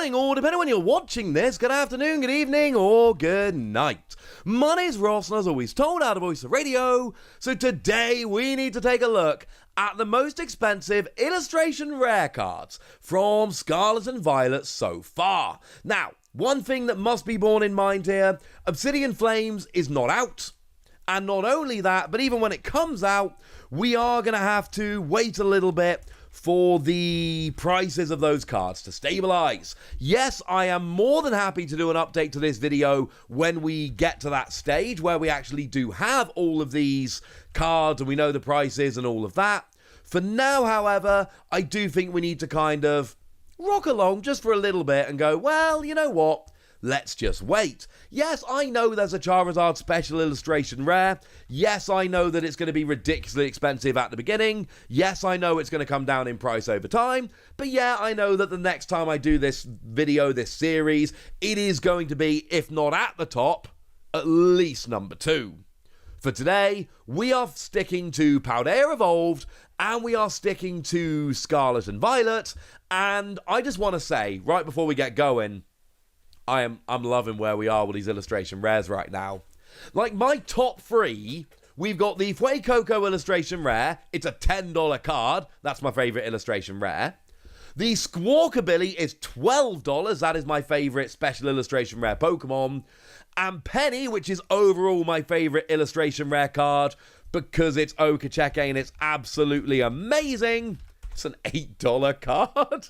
morning, or depending on when you're watching this, good afternoon, good evening, or good night. My name's Ross, and as always told, out of Voice of Radio. So today we need to take a look at the most expensive illustration rare cards from Scarlet and Violet so far. Now, one thing that must be borne in mind here, Obsidian Flames is not out. And not only that, but even when it comes out, we are going to have to wait a little bit for the prices of those cards to stabilize. Yes, I am more than happy to do an update to this video when we get to that stage where we actually do have all of these cards and we know the prices and all of that. For now, however, I do think we need to kind of rock along just for a little bit and go, well, you know what? Let's just wait. Yes, I know there's a Charizard special illustration rare. Yes, I know that it's going to be ridiculously expensive at the beginning. Yes, I know it's going to come down in price over time. But yeah, I know that the next time I do this video, this series, it is going to be, if not at the top, at least number 2. For today, we are sticking to Paldea Evolved, and we are sticking to Scarlet and Violet. And I just want to say, right before we get going, I'm loving where we are with these illustration rares right now. Like, my top 3, we've got the Fuecoco illustration rare. It's a $10 card. That's my favorite illustration rare. The Squawkabilly is $12. That is my favorite special illustration rare Pokemon. And Penny, which is overall my favorite illustration rare card because it's Okacheke and it's absolutely amazing. It's an $8 card.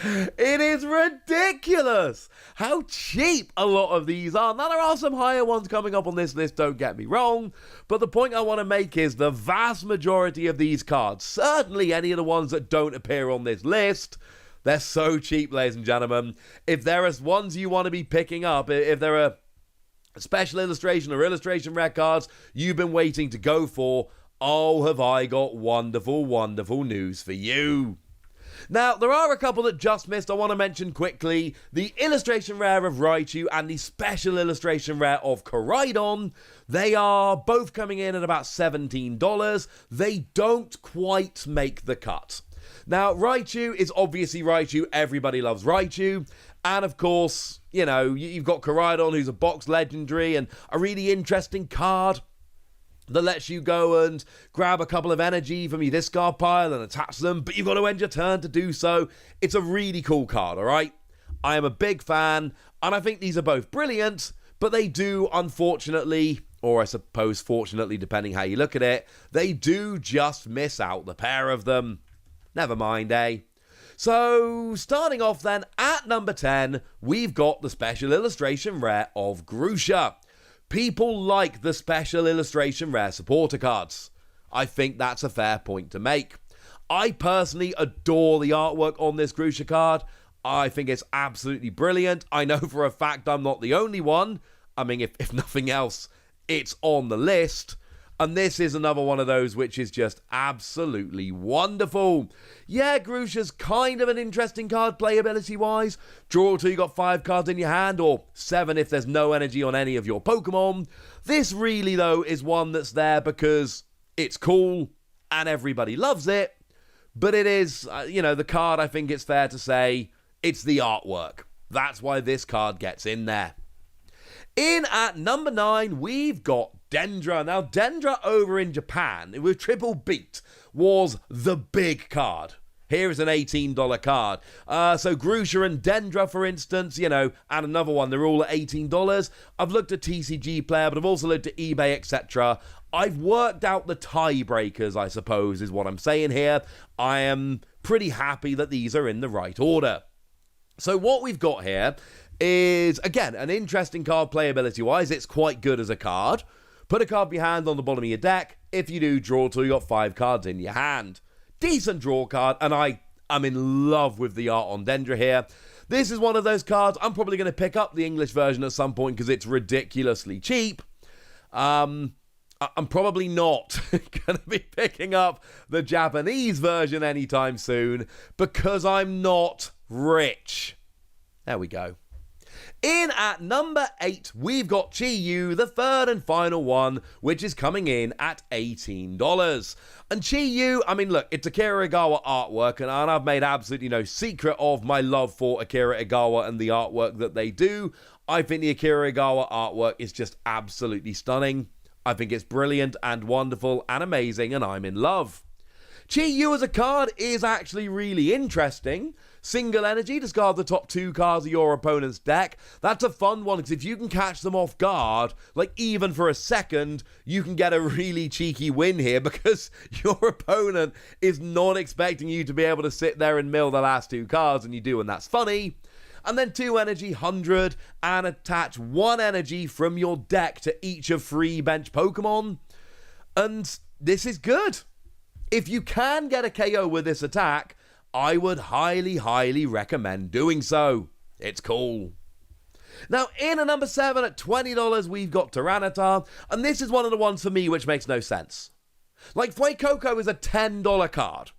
It is ridiculous how cheap a lot of these are. Now, there are some higher ones coming up on this list, don't get me wrong, but the point I want to make is the vast majority of these cards, certainly any of the ones that don't appear on this list, they're so cheap, ladies and gentlemen. If there are ones you want to be picking up, if there are special illustration or illustration rare cards you've been waiting to go for, oh, have I got wonderful, wonderful news for you. Now, there are a couple that just missed. I want to mention quickly the illustration rare of Raichu and the special illustration rare of Miraidon. They are both coming in at about $17. They don't quite make the cut. Now, Raichu is obviously Raichu. Everybody loves Raichu. And of course, you know, you've got Miraidon, who's a box legendary and a really interesting card that lets you go and grab a couple of energy from your discard pile and attach them, but you've got to end your turn to do so. It's a really cool card, all right? I am a big fan, and I think these are both brilliant, but they do, unfortunately, or I suppose fortunately, depending how you look at it, they do just miss out, the pair of them. Never mind, eh? So, starting off then, at number 10, we've got the special illustration rare of GRUSHA. People like the special illustration rare supporter cards. I think that's a fair point to make. I personally adore the artwork on this GRUSHA card. I think it's absolutely brilliant. I know for a fact I'm not the only one. I mean, if nothing else, it's on the list. And this is another one of those which is just absolutely wonderful. Yeah, GRUSHA's kind of an interesting card playability-wise. Draw till you got 5 cards in your hand, or 7 if there's no energy on any of your Pokemon. This really, though, is one that's there because it's cool and everybody loves it. But it is, the card, I think it's fair to say, it's the artwork. That's why this card gets in there. In at number 9, we've got Dendra. Now, Dendra over in Japan, with Triple Beat, was the big card. Here is an $18 card. So GRUSHA and Dendra, for instance, and another one, they're all at $18. I've looked at TCG Player, but I've also looked at eBay, etc. I've worked out the tiebreakers, I suppose, is what I'm saying here. I am pretty happy that these are in the right order. So what we've got here is, again, an interesting card playability-wise. It's quite good as a card. Put a card behind on the bottom of your deck. If you do, draw till you got 5 cards in your hand. Decent draw card, and I'm in love with the art on Dendra here. This is one of those cards. I'm probably going to pick up the English version at some point because it's ridiculously cheap. I'm probably not going to be picking up the Japanese version anytime soon because I'm not rich. There we go. In at number 8, we've got Chi-Yu, the third and final one, which is coming in at $18. And Chi-Yu, I mean, look, it's Akira Igawa artwork, and I've made absolutely no secret of my love for Akira Igawa and the artwork that they do. I think the Akira Igawa artwork is just absolutely stunning. I think it's brilliant and wonderful and amazing, and I'm in love. Chi-Yu as a card is actually really interesting. Single energy, discard the top 2 cards of your opponent's deck. That's a fun one, because if you can catch them off guard, like even for a second, you can get a really cheeky win here, because your opponent is not expecting you to be able to sit there and mill the last 2 cards, and you do, and that's funny. And then 2 energy, 100, and attach 1 energy from your deck to each of 3 bench Pokemon. And this is good. If you can get a KO with this attack, I would highly, highly recommend doing so. It's cool. Now, in at number 7 at $20, we've got Tyranitar, and this is one of the ones for me which makes no sense. Like, Fuecoco is a $10 card,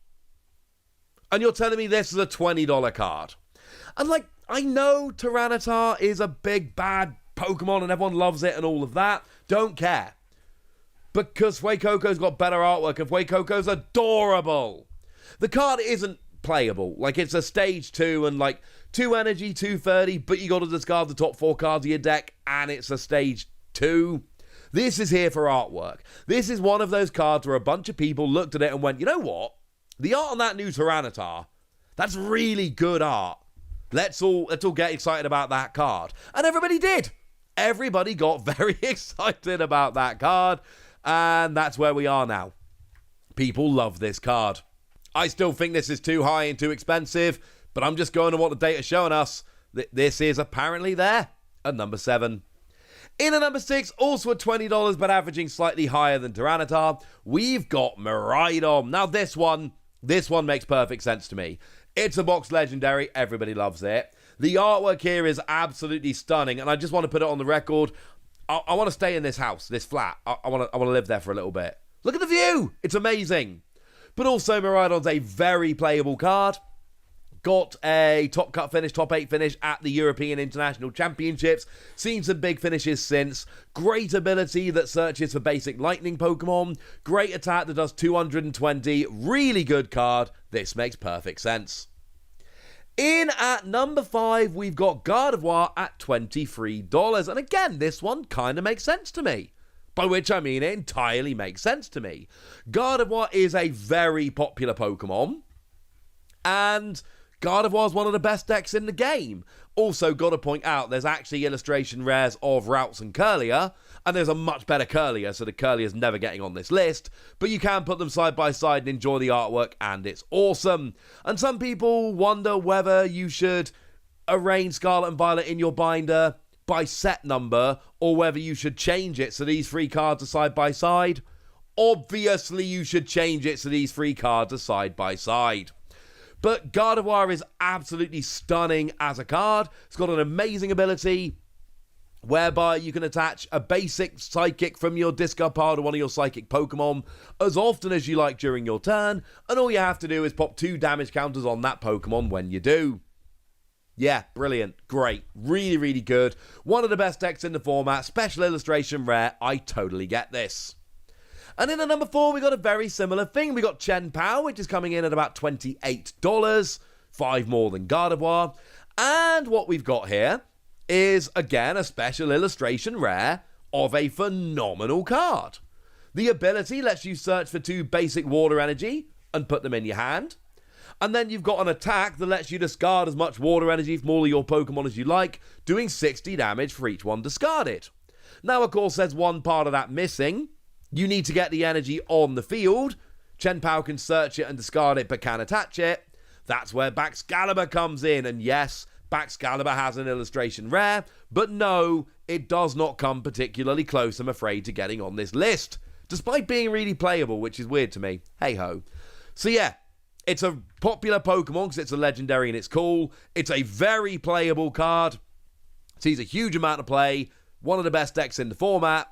and you're telling me this is a $20 card. And, like, I know Tyranitar is a big, bad Pokemon, and everyone loves it and all of that. Don't care. Because Fuecoco's got better artwork, and Fuecoco's adorable. The card isn't playable. Like, it's a stage 2 and like 2 energy, 230, but you got to discard the top 4 cards of your deck, and it's a stage 2. This is here for artwork. This is one of those cards where a bunch of people looked at it and went, you know what? The art on that new Tyranitar, that's really good art. Let's all get excited about that card. And everybody did. Everybody got very excited about that card, and that's where we are now. People love this card. I still think this is too high and too expensive, but I'm just going on what the data's showing us. This is apparently there at number 7. In at number 6, also at $20, but averaging slightly higher than Tyranitar, we've got Miraidon. Now this one makes perfect sense to me. It's a box legendary, everybody loves it. The artwork here is absolutely stunning, and I just want to put it on the record. I want to stay in this house, this flat. I want to live there for a little bit. Look at the view! It's amazing. But also, Miraidon's a very playable card. Got a top cut finish, top 8 finish at the European International Championships. Seen some big finishes since. Great ability that searches for basic lightning Pokemon. Great attack that does 220. Really good card. This makes perfect sense. In at number 5, we've got Gardevoir at $23. And again, this one kind of makes sense to me. By which I mean it entirely makes sense to me. Gardevoir is a very popular Pokemon, and Gardevoir is one of the best decks in the game. Also, got to point out, there's actually illustration rares of Routes and Curlier, and there's a much better Curlier, so the Curlier's never getting on this list, but you can put them side by side and enjoy the artwork, and it's awesome. And some people wonder whether you should arrange Scarlet and Violet in your binder by set number, or whether you should change it so these 3 cards are side by side. Obviously, you should change it so these 3 cards are side by side. But Gardevoir is absolutely stunning as a card. It's got an amazing ability whereby you can attach a basic Psychic from your discard pile to one of your Psychic Pokemon as often as you like during your turn, and all you have to do is pop 2 damage counters on that Pokemon when you do. Yeah, brilliant, great, really, really good. One of the best decks in the format, special illustration rare, I totally get this. And in at number 4, we got a very similar thing. We got Chien-Pao, which is coming in at about $28, 5 more than Gardevoir. And what we've got here is, again, a special illustration rare of a phenomenal card. The ability lets you search for 2 basic water energy and put them in your hand. And then you've got an attack that lets you discard as much water energy from all of your Pokemon as you like, doing 60 damage for each one discarded. Now, of course, there's one part of that missing. You need to get the energy on the field. Chien-Pao can search it and discard it, but can attach it. That's where Baxcalibur comes in. And yes, Baxcalibur has an illustration rare, but no, it does not come particularly close, I'm afraid, to getting on this list, despite being really playable, which is weird to me. Hey-ho. So yeah, it's a popular Pokemon because it's a legendary and it's cool. It's a very playable card. Sees a huge amount of play. One of the best decks in the format.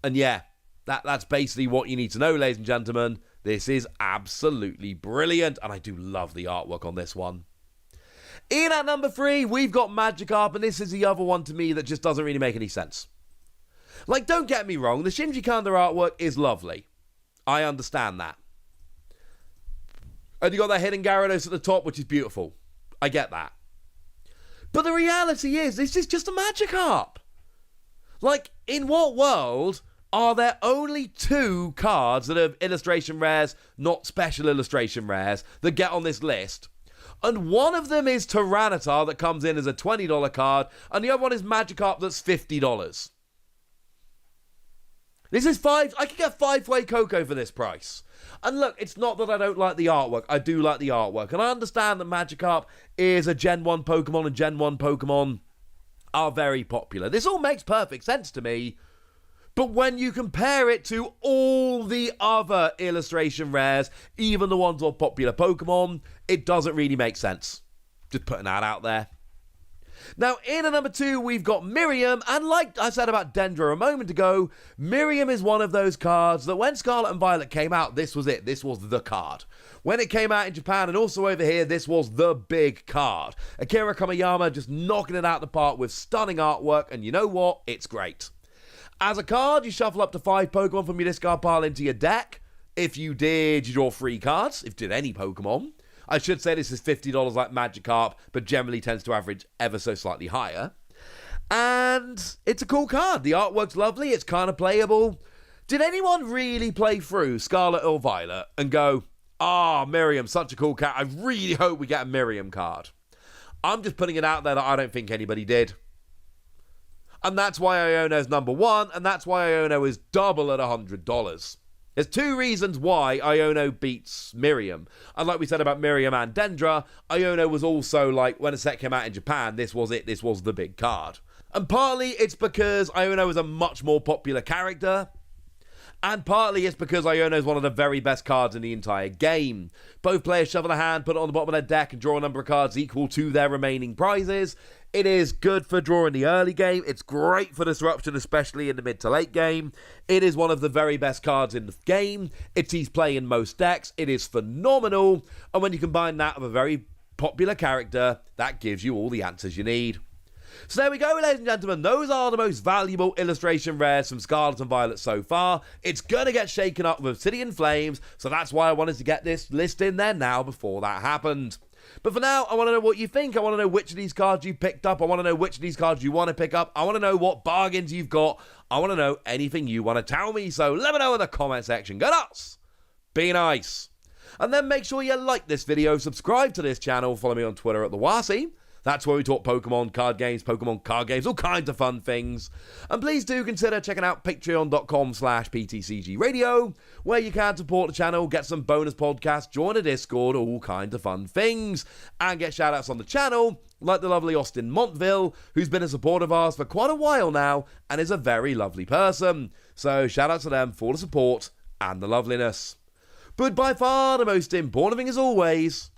And yeah, that's basically what you need to know, ladies and gentlemen. This is absolutely brilliant. And I do love the artwork on this one. In at number 3, we've got Magikarp, and this is the other one to me that just doesn't really make any sense. Like, don't get me wrong, the Shinji Kanda artwork is lovely. I understand that. And you got that hidden Gyarados at the top, which is beautiful. I get that. But the reality is, this is just a Magikarp. Like, in what world are there only 2 cards that are illustration rares, not special illustration rares, that get on this list? And one of them is Tyranitar that comes in as a $20 card, and the other one is Magikarp that's $50. This is I could get 5-way Coco for this price. And look, it's not that I don't like the artwork. I do like the artwork. And I understand that Magikarp is a Gen 1 Pokemon, and Gen 1 Pokemon are very popular. This all makes perfect sense to me. But when you compare it to all the other illustration rares, even the ones on popular Pokemon, it doesn't really make sense. Just putting that out there. Now, in at number 2, we've got Miriam, and like I said about Dendra a moment ago, Miriam is one of those cards that when Scarlet and Violet came out, this was it. This was the card. When it came out in Japan and also over here, this was the big card. Akira Kamiyama just knocking it out of the park with stunning artwork, and you know what? It's great. As a card, you shuffle up to 5 Pokemon from your discard pile into your deck. If you did, you draw 3 cards. If you did any Pokemon. I should say this is $50 like Magikarp, but generally tends to average ever so slightly higher. And it's a cool card. The artwork's lovely. It's kind of playable. Did anyone really play through Scarlet or Violet and go, Miriam, such a cool cat. I really hope we get a Miriam card. I'm just putting it out there that I don't think anybody did. And that's why Iono's number 1, and that's why Iono is double at $100. There's 2 reasons why Iono beats Miriam. And like we said about Miriam and Dendra, Iono was also like, when a set came out in Japan, this was it. This was the big card. And partly it's because Iono is a much more popular character. And partly it's because Iono is one of the very best cards in the entire game. Both players shuffle a hand, put it on the bottom of their deck, and draw a number of cards equal to their remaining prizes. It is good for drawing the early game. It's great for disruption, especially in the mid to late game. It is one of the very best cards in the game. It sees play in most decks. It is phenomenal. And when you combine that with a very popular character, that gives you all the answers you need. So there we go, ladies and gentlemen. Those are the most valuable illustration rares from Scarlet and Violet so far. It's going to get shaken up with Obsidian Flames, so that's why I wanted to get this list in there now before that happened. But for now, I want to know what you think. I want to know which of these cards you picked up. I want to know which of these cards you want to pick up. I want to know what bargains you've got. I want to know anything you want to tell me. So let me know in the comment section. Go nuts! Be nice. And then make sure you like this video, subscribe to this channel, follow me on Twitter at TheWasi. That's where we talk Pokemon card games, all kinds of fun things. And please do consider checking out patreon.com/PTCG Radio, where you can support the channel, get some bonus podcasts, join a Discord, all kinds of fun things, and get shoutouts on the channel, like the lovely Austin Montville, who's been a supporter of ours for quite a while now, and is a very lovely person. So shout out to them for the support and the loveliness. But by far the most important thing as always,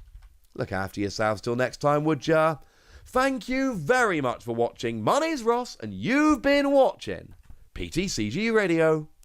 look after yourselves till next time, would ya? Thank you very much for watching. My name's Ross, and you've been watching PTCG Radio.